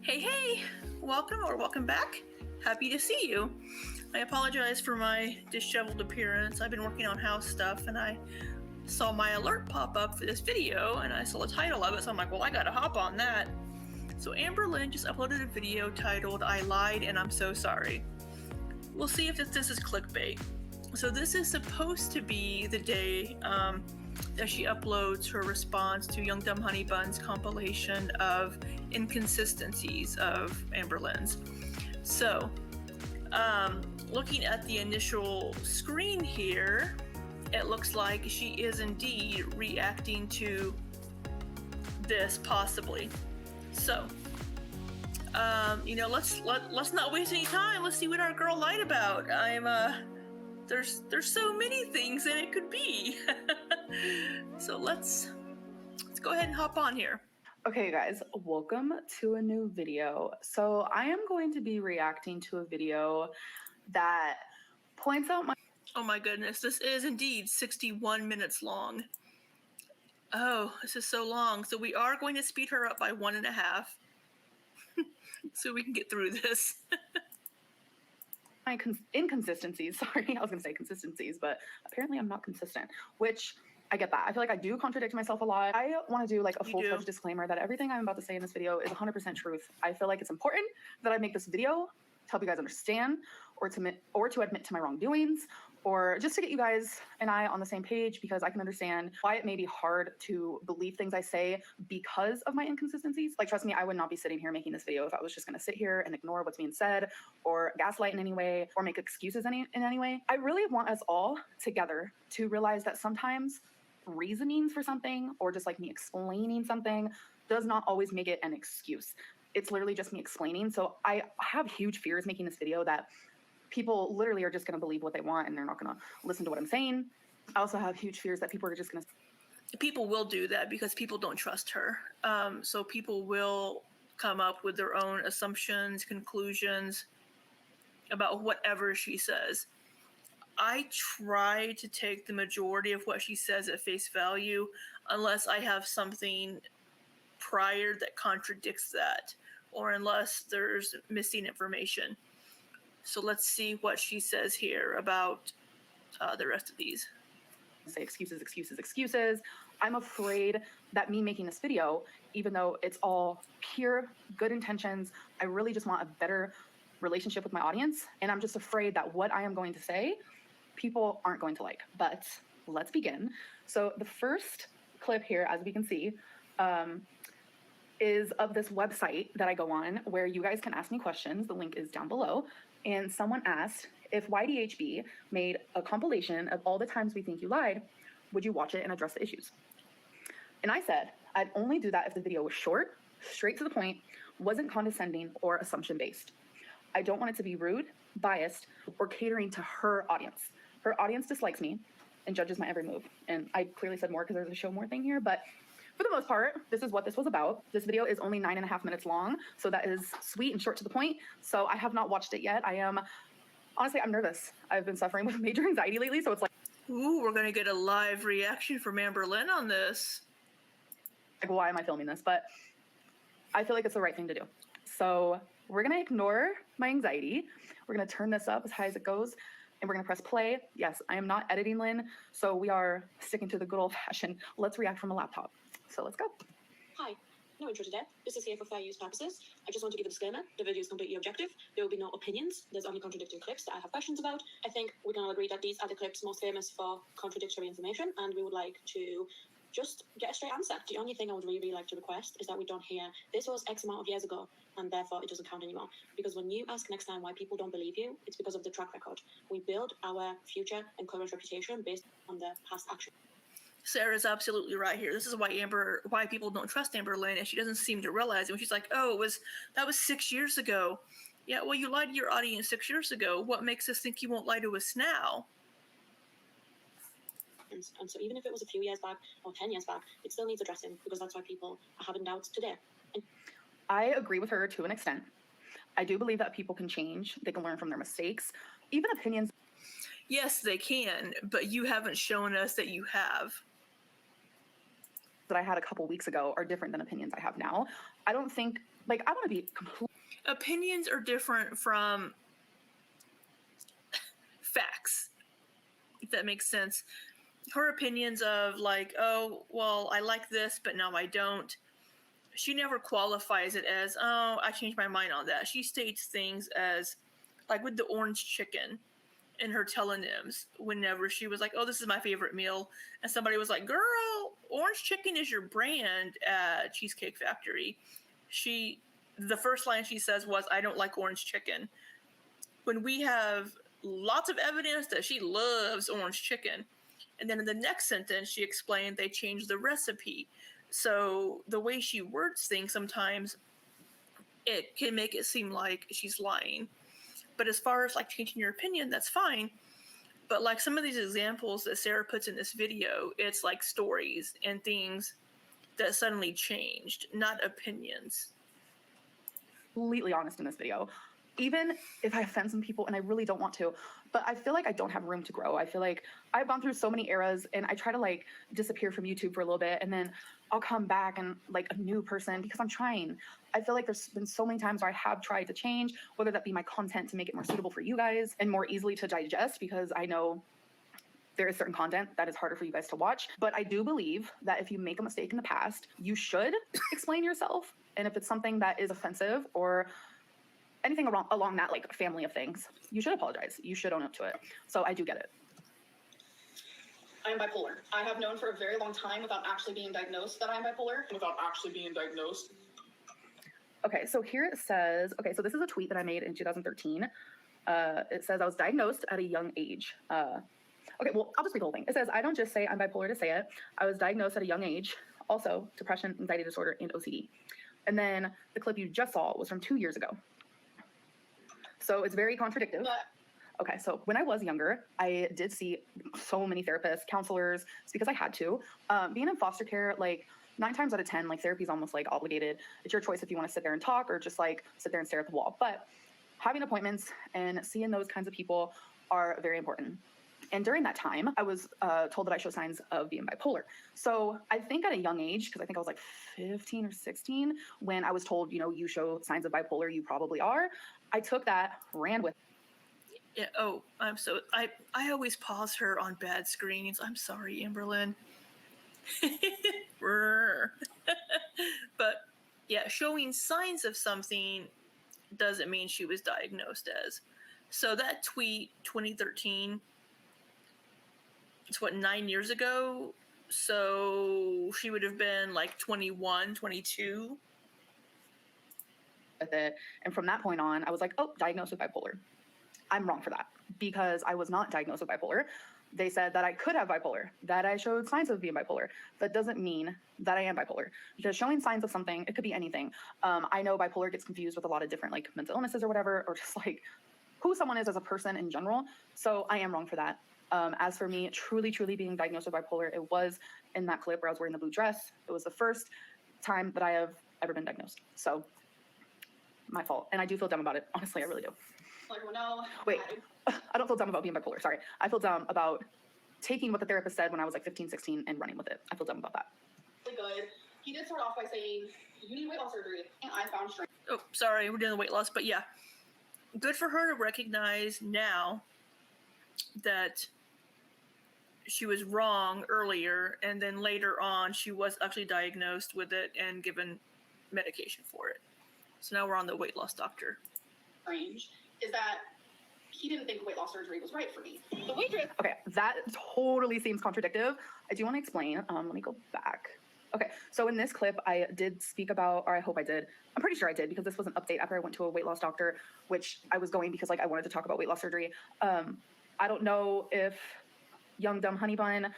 Hey, welcome back. Happy to see you. I apologize for my disheveled appearance. I've been working on house stuff and I saw my alert pop up for this video and I saw the title of it, so I'm like, well, I gotta hop on that. So Amberlynn just uploaded a video titled, "I lied and I'm so sorry." We'll see if this is clickbait. So this is supposed to be the day that she uploads her response to Young Dumb Honey Bun's compilation of inconsistencies of Amberlynn's. So, looking at the initial screen here, it looks like she is indeed reacting to this, possibly. So, let's not waste any time. Let's see what our girl lied about. There's so many things that it could be. So let's go ahead and hop on here. Okay guys, welcome to a new video. So I am going to be reacting to a video that points out my... Oh my goodness, this is indeed 61 minutes long. Oh, this is so long. So we are going to speed her up by 1.5 so we can get through this. My inconsistencies, sorry, I was gonna say consistencies, but apparently I'm not consistent, which I get that. I feel like I do contradict myself a lot. I want to do like a full-fledged disclaimer that everything I'm about to say in this video is 100% truth. I feel like it's important that I make this video to help you guys understand or to admit to my wrongdoings, or just to get you guys and I on the same page, because I can understand why it may be hard to believe things I say because of my inconsistencies. Like, trust me, I would not be sitting here making this video if I was just going to sit here and ignore what's being said or gaslight in any way or make excuses in any way. I really want us all together to realize that sometimes reasonings for something or just like me explaining something does not always make it an excuse. It's literally just me explaining. So I have huge fears making this video that people literally are just going to believe what they want and they're not going to listen to what I'm saying. I also have huge fears that people are just going to... People will do that because people don't trust her. So people will come up with their own assumptions, conclusions about whatever she says. I try to take the majority of what she says at face value unless I have something prior that contradicts that, or unless there's missing information. So let's see what she says here about the rest of these. Say excuses. I'm afraid that me making this video, even though it's all pure good intentions, I really just want a better relationship with my audience. And I'm just afraid that what I am going to say, people aren't going to like. But let's begin. So the first clip here, as we can see, is of this website that I go on where you guys can ask me questions. The link is down below. And someone asked, if YDHB made a compilation of all the times we think you lied, would you watch it and address the issues? And I said, I'd only do that if the video was short, straight to the point, wasn't condescending or assumption-based. I don't want it to be rude, biased, or catering to her audience. Her audience dislikes me and judges my every move. And I clearly said more because there's a show more thing here, but for the most part, this is what this was about. This video is only 9.5 minutes long, so that is sweet and short to the point. So I have not watched it yet. Honestly, I'm nervous. I've been suffering with major anxiety lately, so it's like... Ooh, we're gonna get a live reaction from Amberlynn on this. Like, why am I filming this? But I feel like it's the right thing to do. So we're gonna ignore my anxiety. We're gonna turn this up as high as it goes, and we're gonna press play. Yes, I am not editing, Lynn, so we are sticking to the good old-fashioned, let's react from a laptop. So let's go. Hi, no intro today. This is here for fair use purposes. I just want to give a disclaimer. The video is completely objective. There will be no opinions. There's only contradicting clips that I have questions about. I think we can all agree that these are the clips most famous for contradictory information, and we would like to just get a straight answer. The only thing I would really like to request is that we don't hear, this was X amount of years ago, and therefore it doesn't count anymore. Because when you ask next time why people don't believe you, it's because of the track record. We build our future and current reputation based on the past action. Sarah's absolutely right here. This is why people don't trust Amberlynn, and she doesn't seem to realize it when she's like, oh, that was 6 years ago. Yeah, well, you lied to your audience 6 years ago. What makes us think you won't lie to us now? And so even if it was a few years back or 10 years back, it still needs addressing, because that's why people are having doubts today. I agree with her to an extent. I do believe that people can change. They can learn from their mistakes. Even opinions. Yes, they can, but you haven't shown us that you have. that I had a couple weeks ago are different than opinions I have now. I don't think, like, I want to be completely... Opinions are different from facts, if that makes sense. Her opinions of like, oh, well, I like this, but now I don't. She never qualifies it as, oh, I changed my mind on that. She states things as, like with the orange chicken in her telonyms, whenever she was like, oh, this is my favorite meal. And somebody was like, girl, orange chicken is your brand at Cheesecake Factory. The first line she says was, I don't like orange chicken. When we have lots of evidence that she loves orange chicken. And then in the next sentence, she explained they changed the recipe. So the way she words things sometimes, it can make it seem like she's lying. But as far as like changing your opinion, that's fine. But like some of these examples that Sarah puts in this video, it's like stories and things that suddenly changed, not opinions. completely honest in this video. Even if I offend some people, and I really don't want to, but I feel like I don't have room to grow. I feel like I've gone through so many eras, and I try to like disappear from YouTube for a little bit, and then I'll come back and like a new person because I'm trying. I feel like there's been so many times where I have tried to change, whether that be my content to make it more suitable for you guys and more easily to digest, because I know there is certain content that is harder for you guys to watch. But I do believe that if you make a mistake in the past, you should explain yourself. And if it's something that is offensive or anything along that like family of things, you should apologize. You should own up to it. So I do get it. I am bipolar. I have known for a very long time without actually being diagnosed that I am bipolar. Okay, so here it says, okay, so this is a tweet that I made in 2013. It says I was diagnosed at a young age. Okay, well, I'll just read the whole thing. It says, I don't just say I'm bipolar to say it. I was diagnosed at a young age. Also, depression, anxiety disorder, and OCD. And then the clip you just saw was from 2 years ago. So it's very contradictory. Okay, so when I was younger, I did see so many therapists, counselors. It's because I had to. Being in foster care, like 9 times out of 10, like therapy is almost like obligated. It's your choice if you want to sit there and talk or just like sit there and stare at the wall. But having appointments and seeing those kinds of people are very important. And during that time, I was told that I show signs of being bipolar. So I think at a young age, because I think I was like 15 or 16, when I was told, you know, you show signs of bipolar, you probably are. I took that, ran with it. Yeah, oh, I always pause her on bad screens. I'm sorry, Amberlynn. But yeah, showing signs of something doesn't mean she was diagnosed as. So that tweet, 2013, it's what, 9 years ago? So she would have been like 21, 22. With it. And from that point on, I was like, oh, diagnosed with bipolar. I'm wrong for that because I was not diagnosed with bipolar. They said that I could have bipolar, that I showed signs of being bipolar. That doesn't mean that I am bipolar, because showing signs of something, it could be anything. I know bipolar gets confused with a lot of different like mental illnesses or whatever, or just like who someone is as a person in general. So I am wrong for that. As for me, truly being diagnosed with bipolar, it was in that clip where I was wearing the blue dress. It was the first time that I have ever been diagnosed. So my fault. And I do feel dumb about it. Honestly, I really do. Like, well, no. Wait, I don't feel dumb about being bipolar. Sorry. I feel dumb about taking what the therapist said when I was like 15, 16 and running with it. I feel dumb about that. Good. He did start off by saying, you need weight loss surgery. And I found strength. Oh, sorry, we're doing the weight loss, but yeah. Good for her to recognize now that she was wrong earlier, and then later on she was actually diagnosed with it and given medication for it. So now we're on the weight loss doctor. Strange is that he didn't think weight loss surgery was right for me. The waitress. Okay, that totally seems contradictive. I do want to explain. Let me go back. Okay, so in this clip, I did speak about, or I hope I did. I'm pretty sure I did, because this was an update after I went to a weight loss doctor, which I was going because like I wanted to talk about weight loss surgery. I don't know if Young Dumb Honey Bun,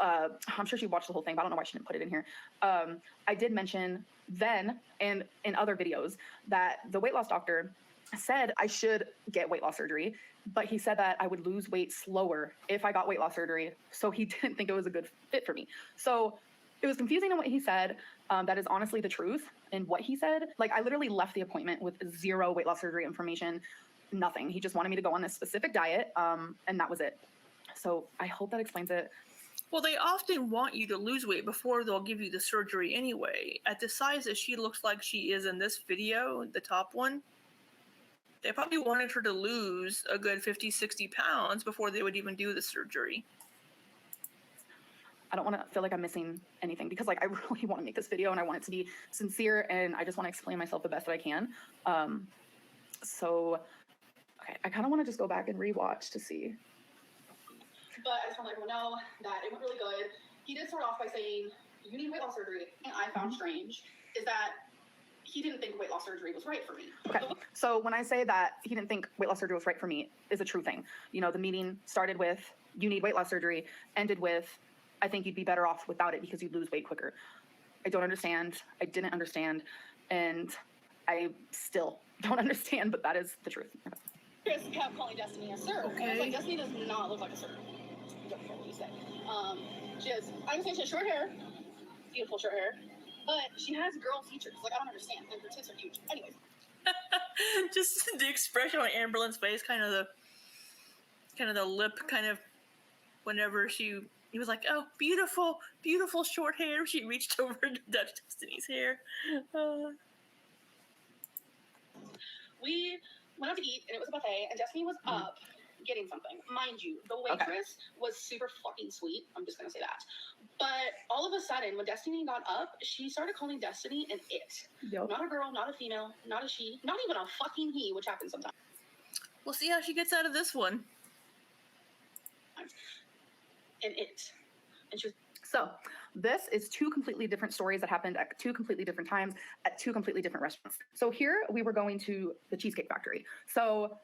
I'm sure she watched the whole thing, but I don't know why she didn't put it in here. I did mention then and in other videos that the weight loss doctor said I should get weight loss surgery, but he said that I would lose weight slower if I got weight loss surgery. So he didn't think it was a good fit for me. So it was confusing in what he said. That is honestly the truth in what he said. Like I literally left the appointment with 0 weight loss surgery information, nothing. He just wanted me to go on this specific diet, and that was it. So I hope that explains it. Well, they often want you to lose weight before they'll give you the surgery anyway. At the size that she looks like she is in this video, the top one, they probably wanted her to lose a good 50, 60 pounds before they would even do the surgery. I don't want to feel like I'm missing anything because like I really want to make this video and I want it to be sincere and I just want to explain myself the best that I can. So, okay, I kind of want to just go back and rewatch to see. But I just want to let everyone know that it went really good. He did start off by saying, you need weight loss surgery. And I found strange is that he didn't think weight loss surgery was right for me. Okay, so when I say that he didn't think weight loss surgery was right for me, is a true thing. You know, the meeting started with, you need weight loss surgery, ended with, I think you'd be better off without it because you'd lose weight quicker. I don't understand. I didn't understand. And I still don't understand, but that is the truth. Chris kept calling Destiny a sir. Okay. And I was like, Destiny does not look like a sir. Don't care what you say. I understand she has short hair, beautiful short hair, but she has girl features. Like, I don't understand. And her tits are huge. Anyways. Just the expression on Amberlynn's face, kind of the lip, kind of, whenever he was like, "Oh, beautiful, beautiful short hair." She reached over to touch Destiny's hair. We went out to eat, and it was a buffet, and Destiny was up getting something. Mind you, the waitress was super fucking sweet. I'm just going to say that. But all of a sudden, when Destiny got up, she started calling Destiny an it. Yep. Not a girl, not a female, not a she, not even a fucking he, which happens sometimes. We'll see how she gets out of this one. An it. And she was... So this is two completely different stories that happened at two completely different times at two completely different restaurants. So here we were going to the Cheesecake Factory. So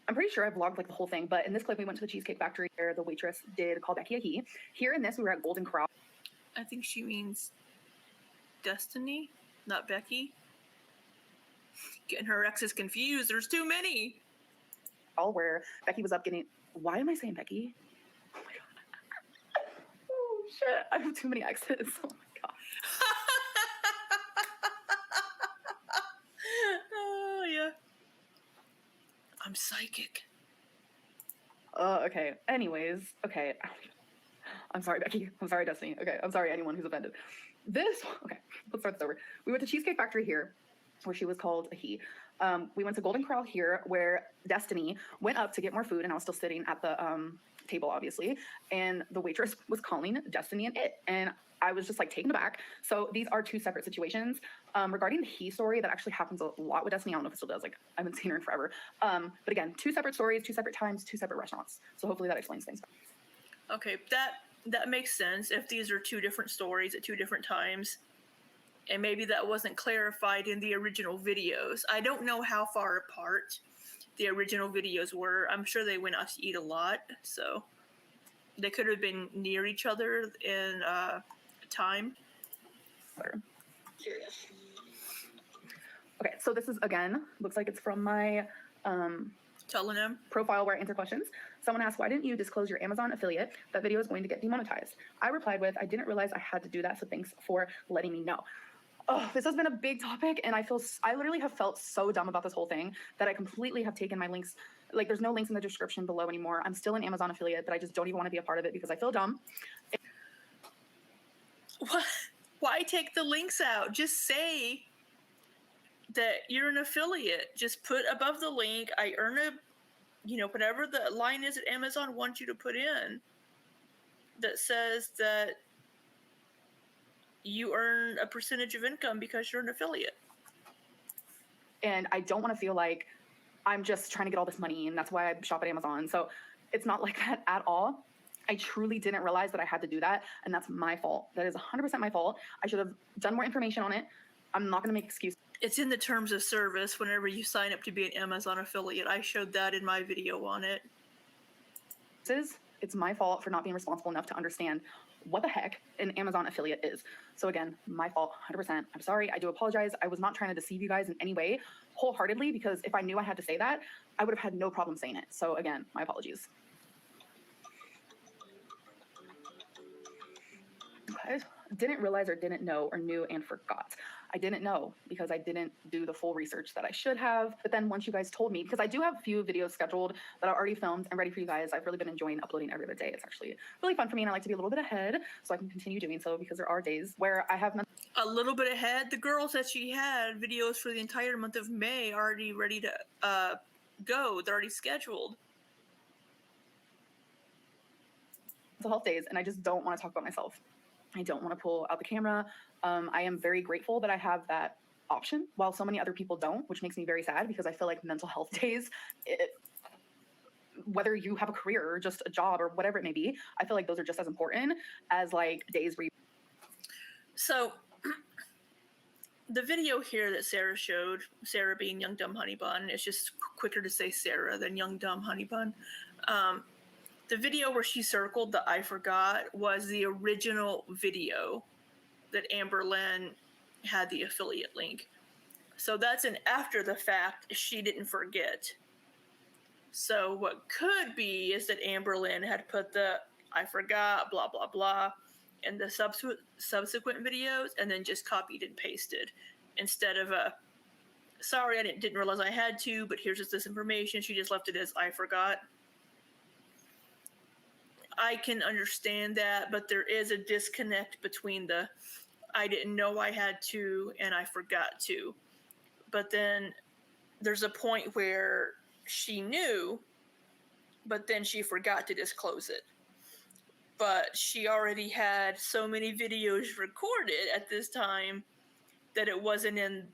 I'm pretty sure I vlogged like the whole thing, but in this clip we went to the Cheesecake Factory where the waitress did call Becky a he. Here in this we were at Golden Corral. I think she means Destiny, not Becky. Getting her exes confused. There's too many. Where Becky was up getting. Why am I saying Becky? Oh my god. Oh shit! I have too many exes. Oh my god. Oh yeah. I'm psychic. Okay. Anyways, okay. I'm sorry, Becky. I'm sorry, Destiny. Okay. I'm sorry, anyone who's offended. Okay. Let's start this over. We went to Cheesecake Factory here, where she was called a he. We went to Golden Corral here, where Destiny went up to get more food, and I was still sitting at the table, obviously, and the waitress was calling Destiny an it, and I was just like taken aback. So these are two separate situations. Regarding the he story, that actually happens a lot with Destiny. I don't know if it still does. Like, I haven't seen her in forever. But again, two separate stories, two separate times, two separate restaurants. So hopefully that explains things. Okay, that makes sense if these are two different stories at two different times. And maybe that wasn't clarified in the original videos. I don't know how far apart the original videos were. I'm sure they went out to eat a lot, so they could have been near each other in time. Curious. Okay, so this is, again, looks like it's from my Telling him. profile where I answer questions. Someone asked, why didn't you disclose your Amazon affiliate? That video is going to get demonetized. I replied with, I didn't realize I had to do that, so thanks for letting me know. Oh, this has been a big topic, and I literally have felt so dumb about this whole thing that I completely have taken my links. Like, there's no links in the description below anymore. I'm still an Amazon affiliate, but I just don't even want to be a part of it because I feel dumb. What? Why take the links out? Just say that you're an affiliate. Just put above the link, I earn whatever the line is that Amazon wants you to put in that says that you earn a percentage of income because you're an affiliate. And I don't want to feel like I'm just trying to get all this money and that's why I shop at Amazon. So it's not like that at all. I truly didn't realize that I had to do that, and that's my fault. That is 100% my fault. I should have done more information on it. I'm not going to make excuses. It's in the terms of service whenever you sign up to be an Amazon affiliate. I showed that in my video on it. It's my fault for not being responsible enough to understand what the heck an Amazon affiliate is. So again, my fault, 100%. I'm sorry. I do apologize. I was not trying to deceive you guys in any way, wholeheartedly, because if I knew I had to say that, I would have had no problem saying it. So again, my apologies. Okay. didn't realize or didn't know or knew and forgot. I didn't know because I didn't do the full research that I should have. But then once you guys told me, because I do have a few videos scheduled that are already filmed and ready for you guys, I've really been enjoying uploading every other day. It's actually really fun for me, and I like to be a little bit ahead so I can continue doing so, because there are days where I have a little bit ahead. The girl said she had videos for the entire month of May already ready to go. They're already scheduled. mental health days, and I just don't want to talk about myself. I don't want to pull out the camera. I am very grateful that I have that option, while so many other people don't, which makes me very sad, because I feel like mental health days, whether you have a career or just a job or whatever it may be, I feel like those are just as important as like days where you. So the video here that Sarah showed, Sarah being Young Dumb Honey Bun, it's just quicker to say Sarah than Young Dumb Honey Bun. The video where she circled the I forgot was the original video that Amberlynn had the affiliate link. So that's an after the fact, she didn't forget. So what could be is that Amberlynn had put the I forgot, blah, blah, blah, in the subsequent videos, and then just copied and pasted instead of a, sorry, I didn't realize I had to, but here's just this information. She just left it as I forgot. I can understand that, but there is a disconnect between the I didn't know I had to and I forgot to. But then there's a point where she knew, but then she forgot to disclose it. But she already had so many videos recorded at this time that it wasn't in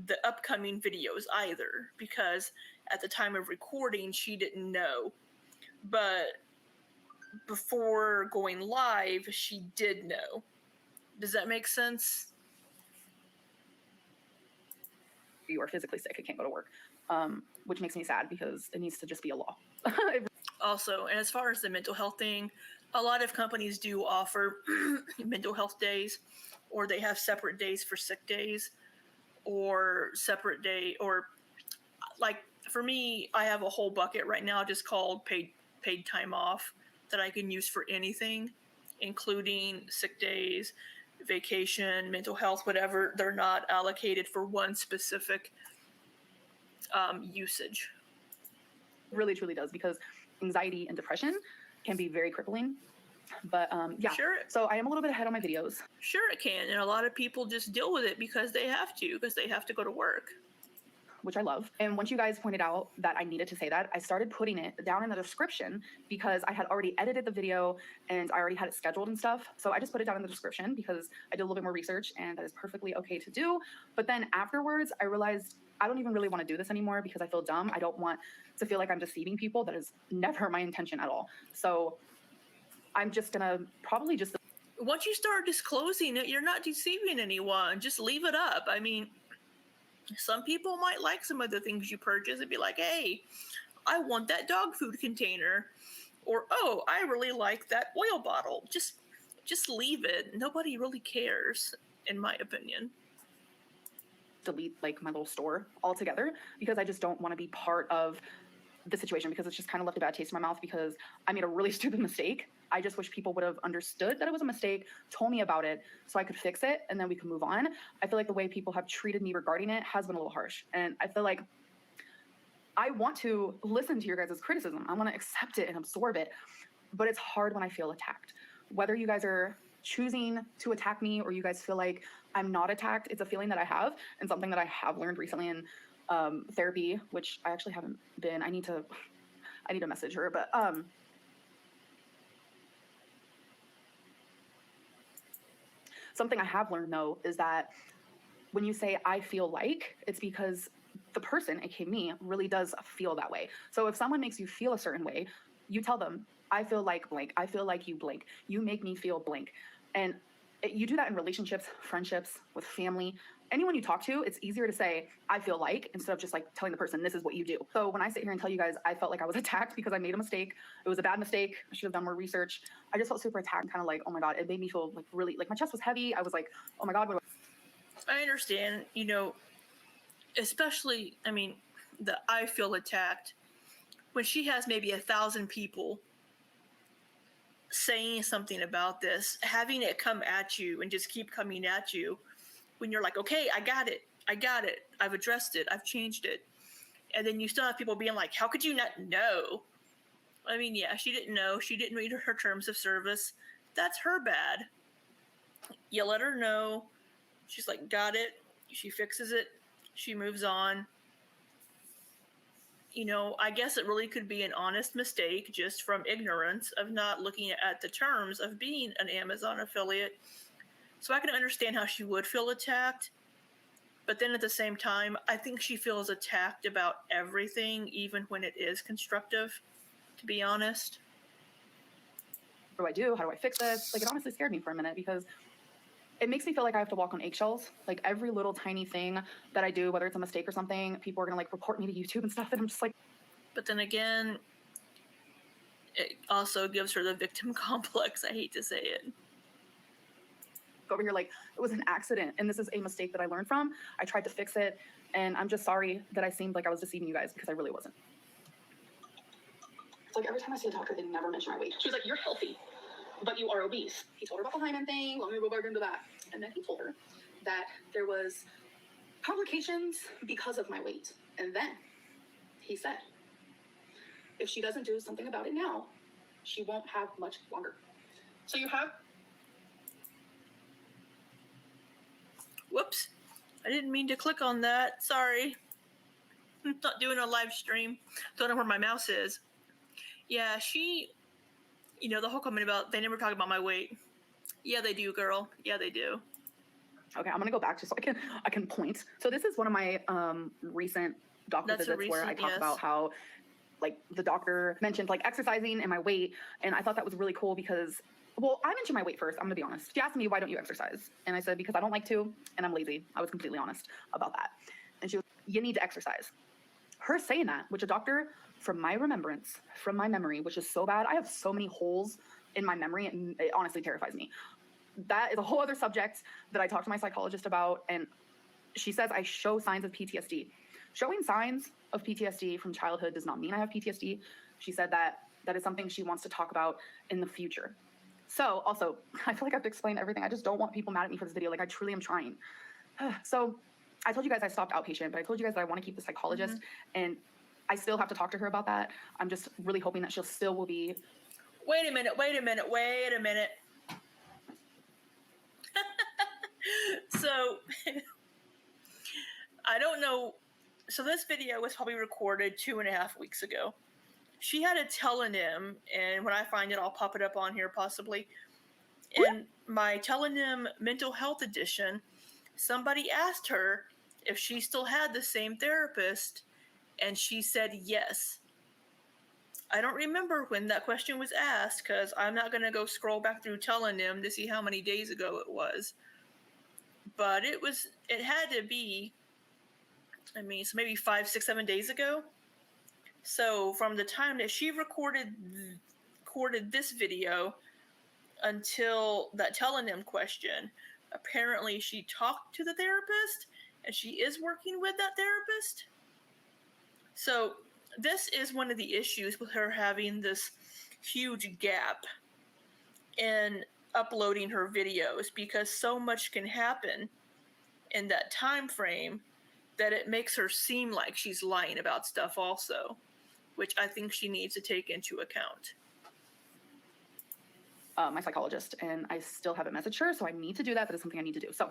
the upcoming videos either, because at the time of recording, she didn't know. But before going live, she did know. Does that make sense? You are physically sick and can't go to work, which makes me sad, because it needs to just be a law. Also, and as far as the mental health thing, a lot of companies do offer mental health days, or they have separate days for sick days, or separate day, or like for me, I have a whole bucket right now just called paid time off that I can use for anything, including sick days, vacation, mental health, whatever. They're not allocated for one specific usage. Really truly does, because anxiety and depression can be very crippling. But yeah, Sure. So I am a little bit ahead on my videos. Sure it can, and a lot of people just deal with it because they have to go to work. Which I love. And once you guys pointed out that I needed to say that, I started putting it down in the description, because I had already edited the video and I already had it scheduled and stuff. So I just put it down in the description because I did a little bit more research, and that is perfectly okay to do. But then afterwards, I realized I don't even really want to do this anymore, because I feel dumb. I don't want to feel like I'm deceiving people. That is never my intention at all. So I'm just gonna probably just. Once you start disclosing it, you're not deceiving anyone. Just leave it up. I mean, some people might like some of the things you purchase and be like, hey, I want that dog food container. Or, oh, I really like that oil bottle. Just leave it. Nobody really cares, in my opinion. Delete like my little store altogether, because I just don't want to be part of the situation, because it's just kind of left a bad taste in my mouth, because I made a really stupid mistake. I just wish people would have understood that it was a mistake, told me about it so I could fix it, and then we could move on. I feel like the way people have treated me regarding it has been a little harsh, and I feel like I want to listen to your guys' criticism. I want to accept it and absorb it, but it's hard when I feel attacked. Whether you guys are choosing to attack me or you guys feel like I'm not attacked, it's a feeling that I have, and something that I have learned recently in therapy, which I actually haven't been. I need to message her, but something I have learned, though, is that when you say I feel like, it's because the person, aka me, really does feel that way. So if someone makes you feel a certain way, you tell them, I feel like blank. I feel like you blank. You make me feel blank. And you do that in relationships, friendships, with family. Anyone you talk to, it's easier to say, I feel like, instead of just like telling the person, this is what you do. So when I sit here and tell you guys, I felt like I was attacked because I made a mistake. It was a bad mistake. I should have done more research. I just felt super attacked, kind of like, oh my God, it made me feel like really, like my chest was heavy. I was like, oh my God. I understand, especially, I mean, I feel attacked when she has maybe 1,000 people saying something about this, having it come at you and just keep coming at you when you're like, okay, I got it, I've addressed it, I've changed it. And then you still have people being like, how could you not know? I mean, yeah, she didn't know. She didn't read her terms of service. That's her bad. You let her know. She's like, got it. She fixes it. She moves on. You know, I guess it really could be an honest mistake just from ignorance of not looking at the terms of being an Amazon affiliate. So I can understand how she would feel attacked. But then at the same time, I think she feels attacked about everything, even when it is constructive, to be honest. What do I do? How do I fix this? Like, it honestly scared me for a minute because it makes me feel like I have to walk on eggshells. Like, every little tiny thing that I do, whether it's a mistake or something, people are going to like report me to YouTube and stuff. And I'm just like. But then again, it also gives her the victim complex. I hate to say it. Over here, like, it was an accident and this is a mistake that I learned from. I tried to fix it and I'm just sorry that I seemed like I was deceiving you guys because I really wasn't. It's like every time I see a doctor, they never mention my weight. She was like, you're healthy, but you are obese. He told her about the hymen thing. Let me go back into that. And then he told her that there was complications because of my weight. And then he said, if she doesn't do something about it now, she won't have much longer. So you have. Whoops. I didn't mean to click on that. Sorry. I'm not doing a live stream. Don't know where my mouse is. Yeah, you know, the whole comment about they never talk about my weight. Yeah, they do, girl. Yeah, they do. Okay, I'm gonna go back just so I can point. So this is one of my recent doctor visits where I talk about how like the doctor mentioned like exercising and my weight, and I thought that was really cool because, well, I mentioned my weight first. I'm gonna be honest. She asked me, why don't you exercise? And I said, because I don't like to and I'm lazy. I was completely honest about that. And she was, you need to exercise. Her saying that, which a doctor, from my remembrance, from my memory, which is so bad. I have so many holes in my memory, and it honestly terrifies me. That is a whole other subject that I talked to my psychologist about, and she says I show signs of PTSD. Showing signs of PTSD from childhood does not mean I have PTSD. She said that is something she wants to talk about in the future. So also, I feel like I have to explain everything. I just don't want people mad at me for this video. Like, I truly am trying. So I told you guys I stopped outpatient, but I told you guys that I want to keep the psychologist, and I still have to talk to her about that. I'm just really hoping that will be. Wait a minute. So, I don't know. So this video was probably recorded 2.5 weeks ago. She had a telonym, and when I find it, I'll pop it up on here possibly. In my telonym mental health edition, somebody asked her if she still had the same therapist, and she said yes. I don't remember when that question was asked because I'm not going to go scroll back through telonym to see how many days ago it was. But it had to be, I mean, so maybe 5, 6, 7 days ago. So from the time that she recorded this video until that telonym question, apparently she talked to the therapist and she is working with that therapist. So this is one of the issues with her having this huge gap in uploading her videos, because so much can happen in that time frame that it makes her seem like she's lying about stuff also, which I think she needs to take into account. My psychologist, and I still haven't messaged her, so I need to do that. That is something I need to do. So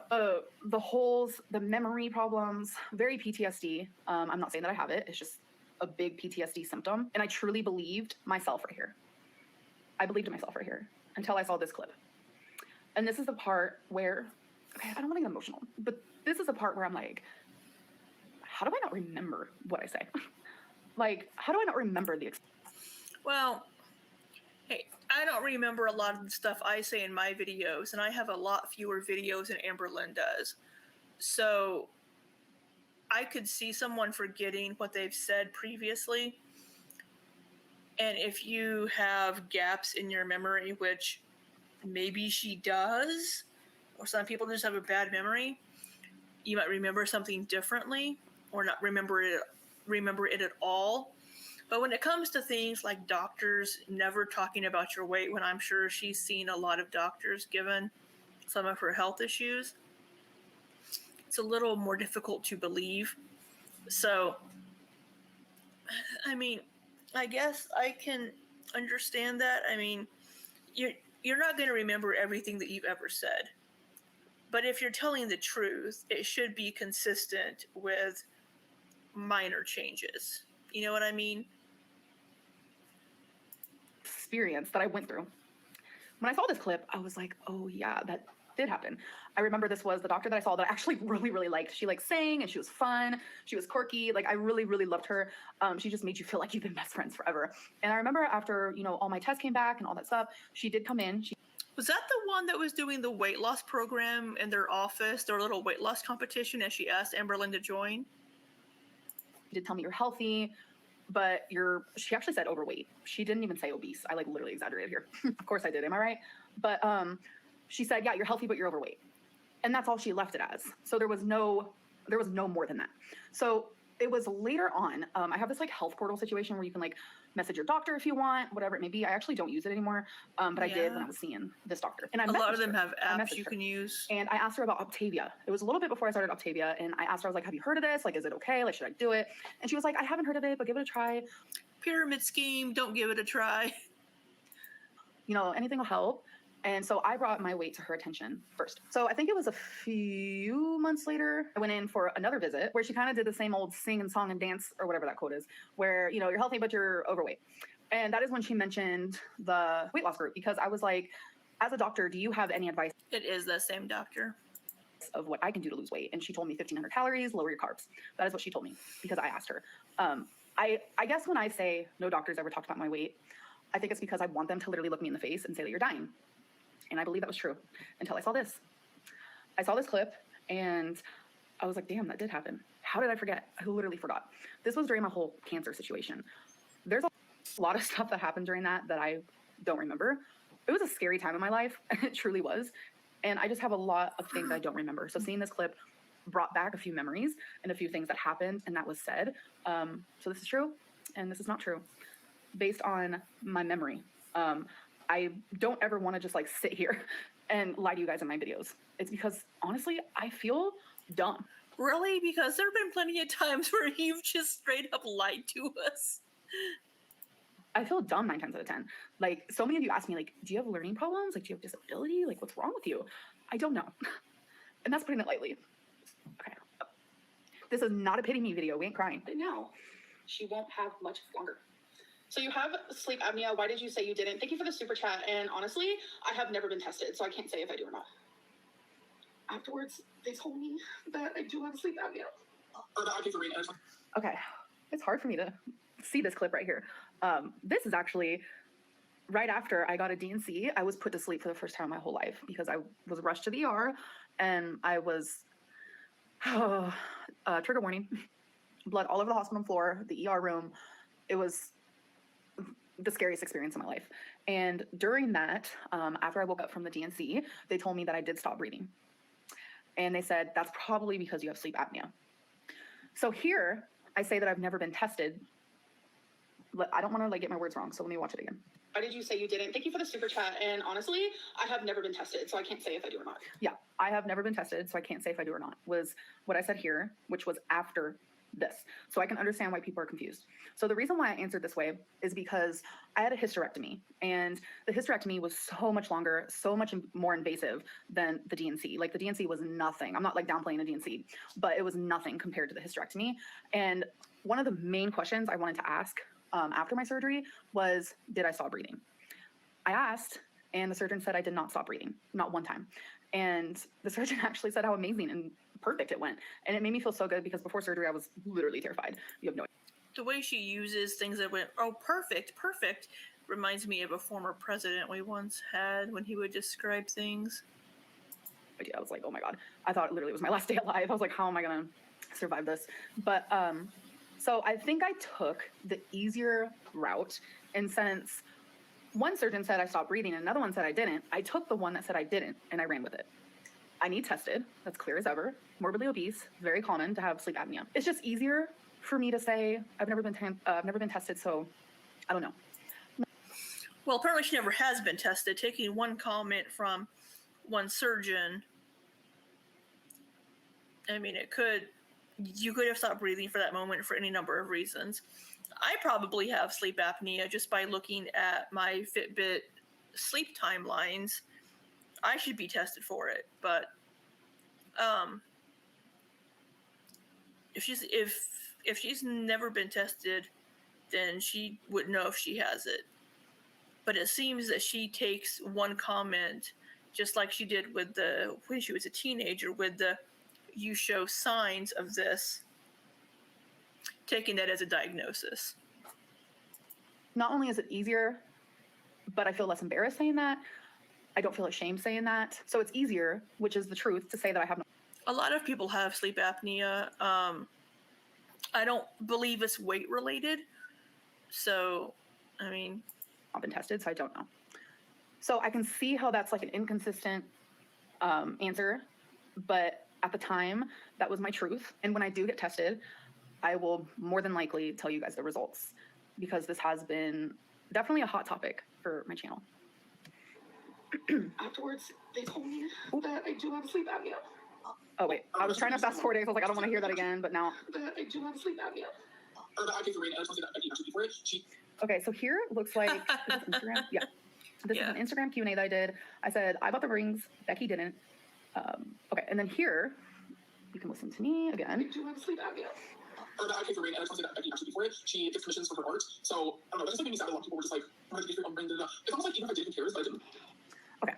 the holes, the memory problems, very PTSD. I'm not saying that I have it. It's just a big PTSD symptom. And I truly believed myself right here. I believed in myself right here until I saw this clip. And this is the part where, okay, I don't want to get emotional, but this is the part where I'm like, how do I not remember what I say? Like, how do I not remember the Well, hey, I don't remember a lot of the stuff I say in my videos, and I have a lot fewer videos than Amberlynn does. So I could see someone forgetting what they've said previously. And if you have gaps in your memory, which maybe she does, or some people just have a bad memory, you might remember something differently or not remember it at all. But when it comes to things like doctors never talking about your weight, when I'm sure she's seen a lot of doctors given some of her health issues, it's a little more difficult to believe. So, I mean, I guess I can understand that. I mean, you're not going to remember everything that you've ever said. But if you're telling the truth, it should be consistent with minor changes. You know what I mean? Experience that I went through. When I saw this clip, I was like, oh yeah, that did happen. I remember this was the doctor that I saw that I actually really, really liked. She like sang and she was fun. She was quirky. Like I really, really loved her. She just made you feel like you've been best friends forever. And I remember after, you know, all my tests came back and all that stuff, she did come in. Was that the one that was doing the weight loss program in their office, their little weight loss competition, and she asked Amberlynn to join? She did tell me you're healthy, but she actually said overweight. She didn't even say obese. I like literally exaggerated here. Of course I did. Am I right? But she said, yeah, you're healthy, but you're overweight. And that's all she left it as. So there was no more than that. So it was later on, I have this like health portal situation where you can like message your doctor if you want, whatever it may be. I actually don't use it anymore, but I did when I was seeing this doctor. And a lot of them have apps you can use. And I asked her about Optavia. It was a little bit before I started Optavia, and I asked her, I was like, have you heard of this? Like, is it okay? Like, should I do it? And she was like, I haven't heard of it, but give it a try. Pyramid scheme, don't give it a try. You know, anything will help. And so I brought my weight to her attention first. So I think it was a few months later, I went in for another visit where she kind of did the same old sing and song and dance or whatever that quote is, where, you know, you're healthy, but you're overweight. And that is when she mentioned the weight loss group, because I was like, as a doctor, do you have any advice? It is the same doctor. Of what I can do to lose weight. And she told me 1,500 calories, lower your carbs. That is what she told me because I asked her. I guess when I say no doctor's ever talked about my weight, I think it's because I want them to literally look me in the face and say that you're dying. And I believe that was true until I saw this. I saw this clip and I was like, damn, that did happen. How did I forget? I literally forgot. This was during my whole cancer situation. There's a lot of stuff that happened during that I don't remember. It was a scary time in my life. It truly was. And I just have a lot of things I don't remember. So seeing this clip brought back a few memories and a few things that happened and that was said. So this is true and this is not true based on my memory. I don't ever want to just like sit here and lie to you guys in my videos. It's because honestly, I feel dumb. Really? Because there have been plenty of times where you've just straight up lied to us. I feel dumb 9 times out of 10. Like so many of you ask me like, do you have learning problems? Like, do you have disability? Like what's wrong with you? I don't know. And that's putting it lightly. Okay. This is not a pity me video. We ain't crying. But now she won't have much longer. So you have sleep apnea. Why did you say you didn't? Thank you for the super chat. And honestly, I have never been tested, so I can't say if I do or not. Afterwards, they told me that I do have sleep apnea. Or that I pay for reading. Okay. It's hard for me to see this clip right here. This is actually right after I got a DNC. I was put to sleep for the first time in my whole life because I was rushed to the ER and I was, trigger warning, blood all over the hospital floor, the ER room. It was the scariest experience in my life. And during that, after I woke up from the DNC, they told me that I did stop breathing. And they said, that's probably because you have sleep apnea. So here, I say that I've never been tested. I don't want to like get my words wrong, so let me watch it again. Why did you say you didn't? Thank you for the super chat. And honestly, I have never been tested, so I can't say if I do or not. Yeah, I have never been tested, so I can't say if I do or not, was what I said here, which was after this. So I can understand why people are confused. So the reason why I answered this way is because I had a hysterectomy, and the hysterectomy was so much longer, so much more invasive than the DNC. Like the DNC was nothing. I'm not like downplaying a DNC, but it was nothing compared to the hysterectomy. And one of the main questions I wanted to ask after my surgery was, did I stop breathing? I asked, and the surgeon said I did not stop breathing, not one time. And the surgeon actually said how amazing and perfect it went. And it made me feel so good because before surgery, I was literally terrified. You have no idea. The way she uses things that went, oh, perfect, reminds me of a former president we once had when he would describe things. I was like, oh my God. I thought it literally was my last day alive. I was like, how am I going to survive this? But so I think I took the easier route, and since one surgeon said I stopped breathing and another one said I didn't, I took the one that said I didn't and I ran with it. I need tested. That's clear as ever. Morbidly obese, very common to have sleep apnea. It's just easier for me to say. I've never been tested, so I don't know. Well, apparently she never has been tested. Taking one comment from one surgeon, I mean, you could have stopped breathing for that moment for any number of reasons. I probably have sleep apnea just by looking at my Fitbit sleep timelines. I should be tested for it, but if she's never been tested, then she wouldn't know if she has it. But it seems that she takes one comment, just like she did when she was a teenager, with the "you show signs of this," taking that as a diagnosis. Not only is it easier, but I feel less embarrassed saying that. I don't feel ashamed saying that. So it's easier, which is the truth, to say that I have no. A lot of people have sleep apnea. I don't believe it's weight related. So, I mean, I've been tested, so I don't know. So I can see how that's like an inconsistent answer, but at the time, that was my truth. And when I do get tested, I will more than likely tell you guys the results, because this has been definitely a hot topic for my channel. Afterwards, they told me that I do have sleep apnea. Oh wait, I was trying to fast forward. I was like, I don't want to hear that again, but now. That I do have sleep apnea. Okay, so here it looks like, is this Instagram? Yeah. This is an Instagram Q&A that I did. I said, I bought the rings, Becky didn't. Okay, and then here, you can listen to me again. I do have sleep apnea. I paid for Rain, and I just want to say that Becky actually before it, she gets commissions for her art. So, I don't know, that just like made me sad. A lot of people were just like, I'm going to get free upbringing. It's almost like even if I did, who cares, but I didn't. Okay.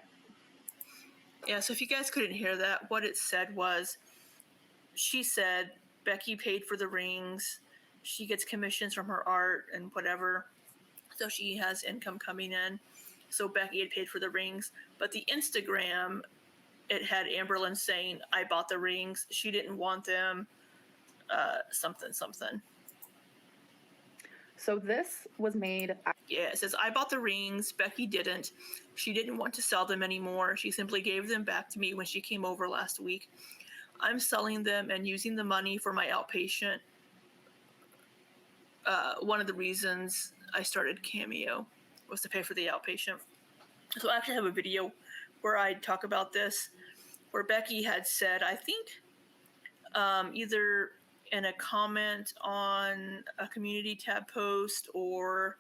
Yeah, so if you guys couldn't hear that, what it said was, she said Becky paid for the rings, she gets commissions from her art and whatever, so she has income coming in. So Becky had paid for the rings, but the Instagram, it had Amberlynn saying, I bought the rings, she didn't want them, something. So this was made. Yeah, it says, I bought the rings, Becky didn't. She didn't want to sell them anymore. She simply gave them back to me when she came over last week. I'm selling them and using the money for my outpatient. One of the reasons I started Cameo was to pay for the outpatient. So I actually have a video where I talk about this, where Becky had said, I think, either in a comment on a community tab post or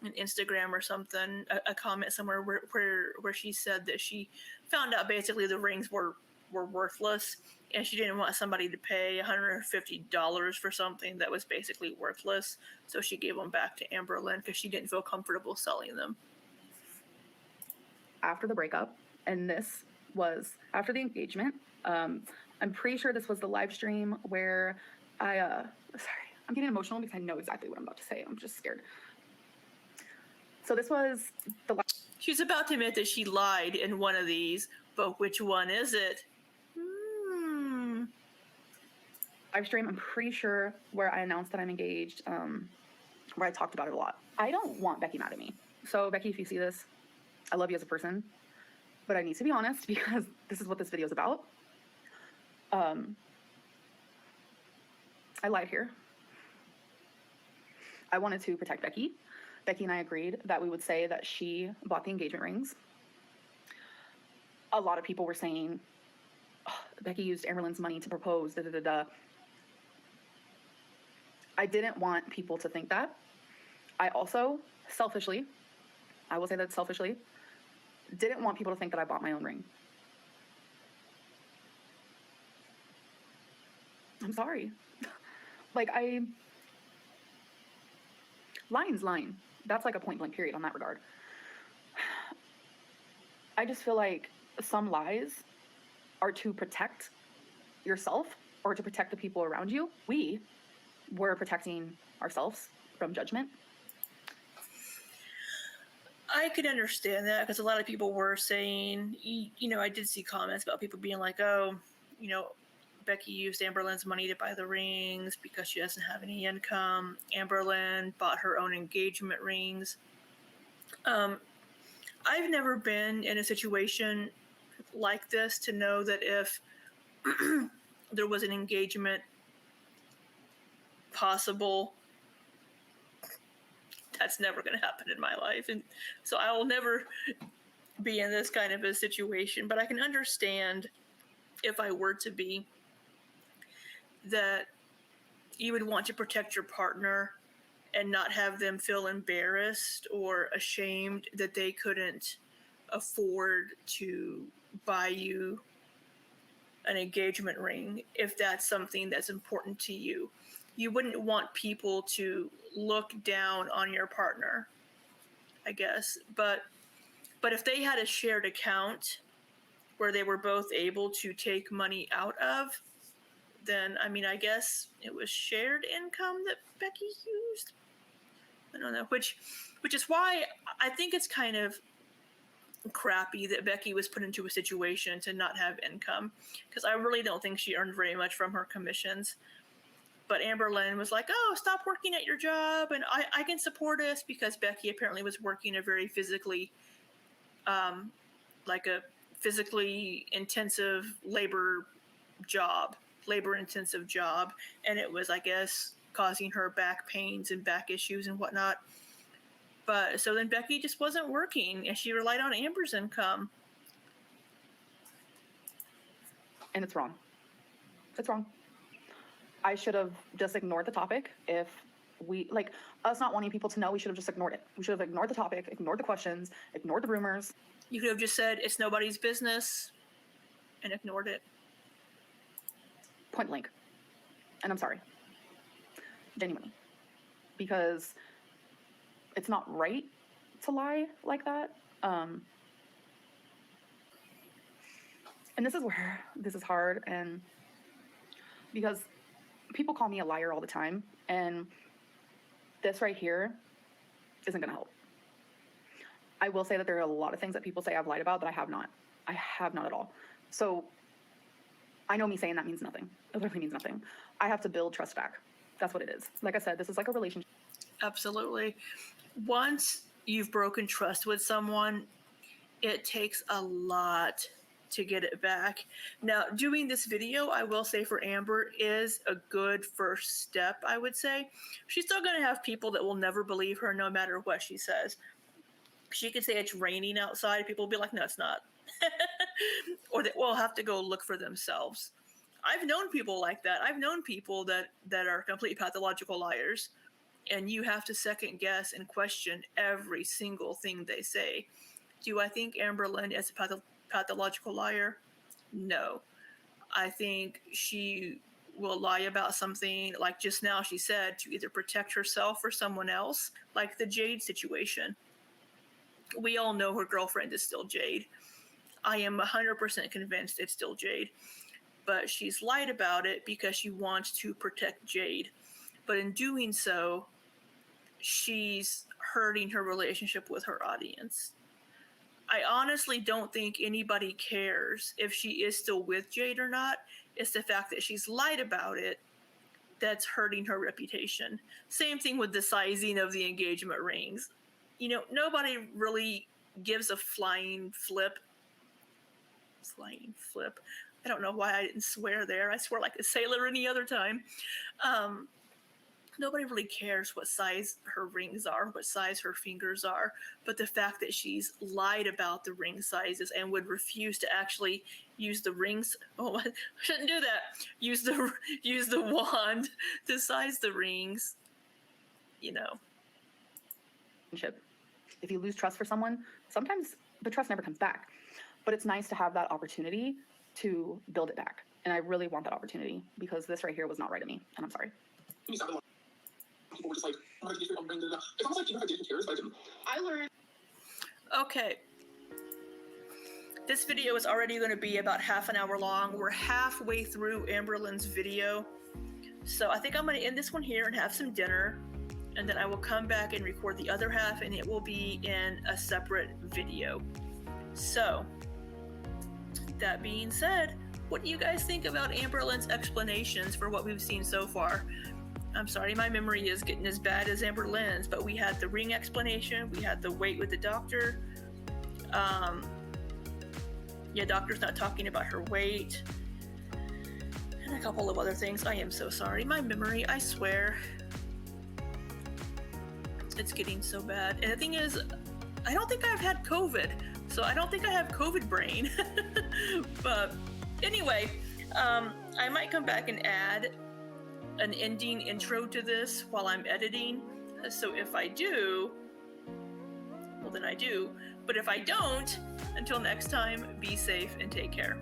an Instagram or something, a comment somewhere where she said that she found out basically the rings were worthless, and she didn't want somebody to pay $150 for something that was basically worthless, so she gave them back to Amberlynn because she didn't feel comfortable selling them. After the breakup, and this was after the engagement. I'm pretty sure this was the live stream where sorry, I'm getting emotional because I know exactly what I'm about to say. I'm just scared. So this was the She's about to admit that she lied in one of these, but which one is it? live stream, I'm pretty sure, where I announced that I'm engaged, where I talked about it a lot. I don't want Becky mad at me. So Becky, if you see this, I love you as a person, but I need to be honest because this is what this video is about. I lied here. I wanted to protect Becky. Becky and I agreed that we would say that she bought the engagement rings. A lot of people were saying, oh, Becky used Amberlynn's money to propose, da da da da. I didn't want people to think that. I also, selfishly, I will say that selfishly, didn't want people to think that I bought my own ring. I'm sorry. Like, lying's lying. That's like a point blank period on that regard. I just feel like some lies are to protect yourself or to protect the people around you. We were protecting ourselves from judgment. I could understand that because a lot of people were saying, you know, I did see comments about people being like, oh, you know, Becky used Amberlynn's money to buy the rings because she doesn't have any income. Amberlynn bought her own engagement rings. I've never been in a situation like this to know that if there was an engagement impossible. That's never going to happen in my life. And so I will never be in this kind of a situation, but I can understand if I were to be, that you would want to protect your partner and not have them feel embarrassed or ashamed that they couldn't afford to buy you an engagement ring if that's something that's important to you. You wouldn't want people to look down on your partner, I guess. But if they had a shared account where they were both able to take money out of, then, I mean, I guess it was shared income that Becky used. I don't know, which is why I think it's kind of crappy that Becky was put into a situation to not have income, because I really don't think she earned very much from her commissions. But Amberlynn was like, oh, stop working at your job, and I can support us, because Becky apparently was working a very physically, like a physically intensive labor-intensive job, and it was, I guess, causing her back pains and back issues and whatnot. But so then Becky just wasn't working, and she relied on Amber's income. And it's wrong. It's wrong. I should have just ignored the topic. If we, like, us not wanting people to know, we should have just ignored it. We should have ignored the topic, ignored the questions, ignored the rumors. You could have just said, it's nobody's business, and ignored it. Point blank. And I'm sorry. Genuinely. Because it's not right to lie like that. And this is where this is hard, and because people call me a liar all the time, and this right here isn't going to help. I will say that there are a lot of things that people say I've lied about that I have not. I have not at all. So I know me saying that means nothing. It literally means nothing. I have to build trust back. That's what it is. Like I said, this is like a relationship. Absolutely. Once you've broken trust with someone, it takes a lot to get it back. Now, doing this video, I will say, for Amber is a good first step, I would say. She's still going to have people that will never believe her no matter what she says. She could say it's raining outside. People will be like, no, it's not. Or they will have to go look for themselves. I've known people like that. I've known people that are complete pathological liars. And you have to second guess and question every single thing they say. Do I think Amberlynn is a pathological liar? No. I think she will lie about something, like just now she said, to either protect herself or someone else, like the Jade situation. We all know her girlfriend is still Jade. I am 100% convinced it's still Jade. But she's lied about it because she wants to protect Jade. But in doing so, she's hurting her relationship with her audience. I honestly don't think anybody cares if she is still with Jade or not. It's the fact that she's lied about it that's hurting her reputation. Same thing with the sizing of the engagement rings. You know, nobody really gives a flying flip. I don't know why I didn't swear there. I swear like a sailor any other time. Nobody really cares what size her rings are, what size her fingers are, but the fact that she's lied about the ring sizes and would refuse to actually use the rings. Oh, I shouldn't do that. Use the wand to size the rings. You know. If you lose trust for someone, sometimes the trust never comes back. But it's nice to have that opportunity to build it back. And I really want that opportunity, because this right here was not right of me, and I'm sorry. People were just like, oh my God, it's almost like, you know, if I didn't care, if I didn't. I learned. Okay. This video is already going to be about half an hour long. We're halfway through Amberlynn's video. So I think I'm going to end this one here and have some dinner. And then I will come back and record the other half, and it will be in a separate video. So, that being said, what do you guys think about Amberlynn's explanations for what we've seen so far? I'm sorry, my memory is getting as bad as Amberlynn's, but we had the ring explanation, we had the wait with the doctor. Yeah, doctor's not talking about her weight. And a couple of other things. I am so sorry. My memory, I swear. It's getting so bad. And the thing is, I don't think I've had COVID, so I don't think I have COVID brain. But anyway, I might come back and add an ending intro to this while I'm editing. So if I do, well then I do. But if I don't, until next time, be safe and take care.